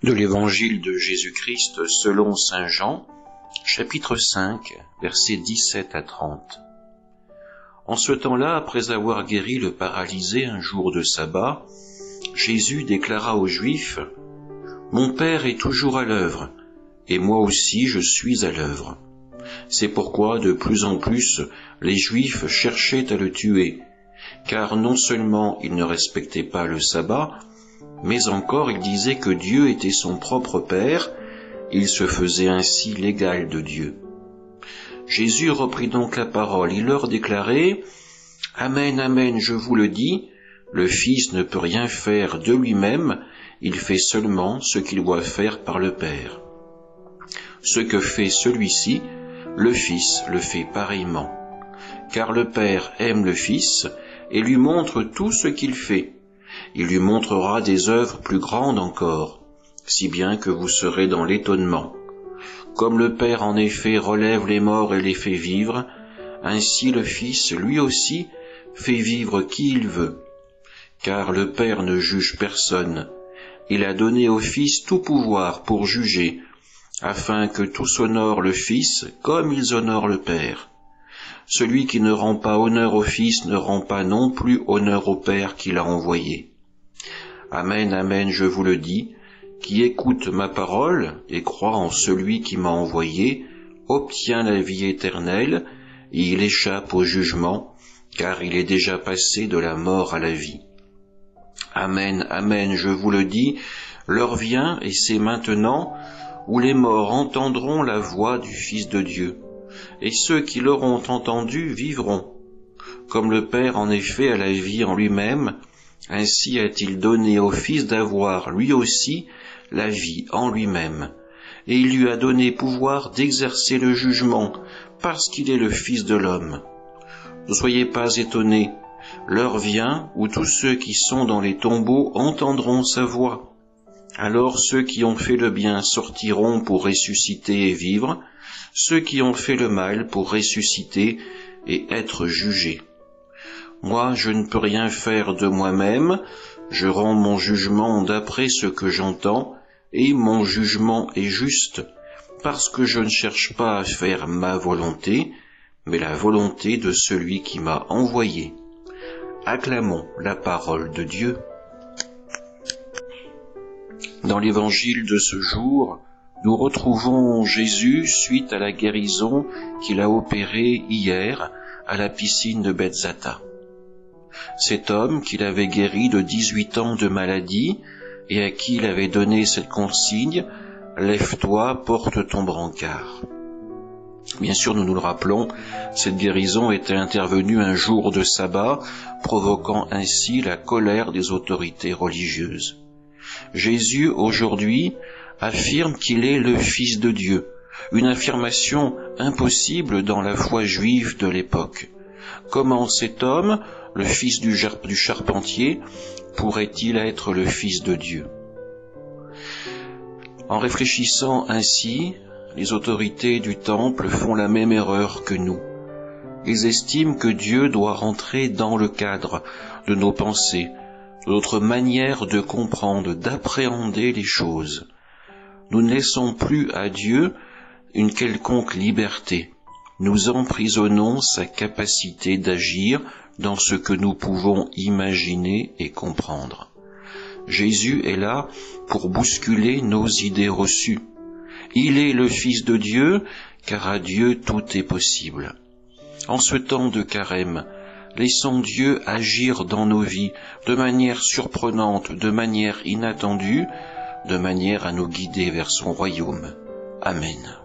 De l'Évangile de Jésus-Christ selon saint Jean, chapitre 5, versets 17 à 30. En ce temps-là, après avoir guéri le paralysé un jour de sabbat, Jésus déclara aux Juifs : « Mon Père est toujours à l'œuvre, et moi aussi je suis à l'œuvre. » C'est pourquoi de plus en plus les Juifs cherchaient à le tuer, car non seulement il ne respectait pas le sabbat, mais encore il disait que Dieu était son propre Père, il se faisait ainsi l'égal de Dieu. Jésus reprit donc la parole, il leur déclarait : « Amen, amen, je vous le dis, le Fils ne peut rien faire de lui-même, il fait seulement ce qu'il doit faire par le Père. Ce que fait celui-ci, le Fils le fait pareillement. Car le Père aime le Fils et lui montre tout ce qu'il fait. Il lui montrera des œuvres plus grandes encore, si bien que vous serez dans l'étonnement. Comme le Père en effet relève les morts et les fait vivre, ainsi le Fils lui aussi fait vivre qui il veut. Car le Père ne juge personne, il a donné au Fils tout pouvoir pour juger, afin que tous honorent le Fils comme ils honorent le Père. Celui qui ne rend pas honneur au Fils ne rend pas non plus honneur au Père qui l'a envoyé. Amen, amen, je vous le dis, qui écoute ma parole et croit en celui qui m'a envoyé, obtient la vie éternelle, et il échappe au jugement, car il est déjà passé de la mort à la vie. Amen, amen, je vous le dis, l'heure vient, et c'est maintenant, où les morts entendront la voix du Fils de Dieu, et ceux qui l'auront entendu vivront. Comme le Père en effet a la vie en lui-même, ainsi a-t-il donné au Fils d'avoir lui aussi la vie en lui-même, et il lui a donné pouvoir d'exercer le jugement, parce qu'il est le Fils de l'homme. Ne soyez pas étonnés, l'heure vient où tous ceux qui sont dans les tombeaux entendront sa voix. Alors ceux qui ont fait le bien sortiront pour ressusciter et vivre, ceux qui ont fait le mal pour ressusciter et être jugés. Moi, je ne peux rien faire de moi-même, je rends mon jugement d'après ce que j'entends, et mon jugement est juste, parce que je ne cherche pas à faire ma volonté, mais la volonté de celui qui m'a envoyé. Acclamons la parole de Dieu. Dans l'évangile de ce jour, nous retrouvons Jésus suite à la guérison qu'il a opérée hier à la piscine de Bethzatha. Cet homme qu'il avait guéri de 18 ans de maladie et à qui il avait donné cette consigne, « Lève-toi, porte ton brancard ». Bien sûr, nous nous le rappelons, cette guérison était intervenue un jour de sabbat, provoquant ainsi la colère des autorités religieuses. Jésus, aujourd'hui, affirme qu'il est le Fils de Dieu, une affirmation impossible dans la foi juive de l'époque. Comment cet homme, le fils du charpentier, pourrait-il être le Fils de Dieu ? En réfléchissant ainsi, les autorités du temple font la même erreur que nous. Ils estiment que Dieu doit rentrer dans le cadre de nos pensées, de notre manière de comprendre, d'appréhender les choses. Nous ne laissons plus à Dieu une quelconque liberté. Nous emprisonnons sa capacité d'agir dans ce que nous pouvons imaginer et comprendre. Jésus est là pour bousculer nos idées reçues. Il est le Fils de Dieu, car à Dieu tout est possible. En ce temps de carême, laissons Dieu agir dans nos vies de manière surprenante, de manière inattendue, de manière à nous guider vers son royaume. Amen.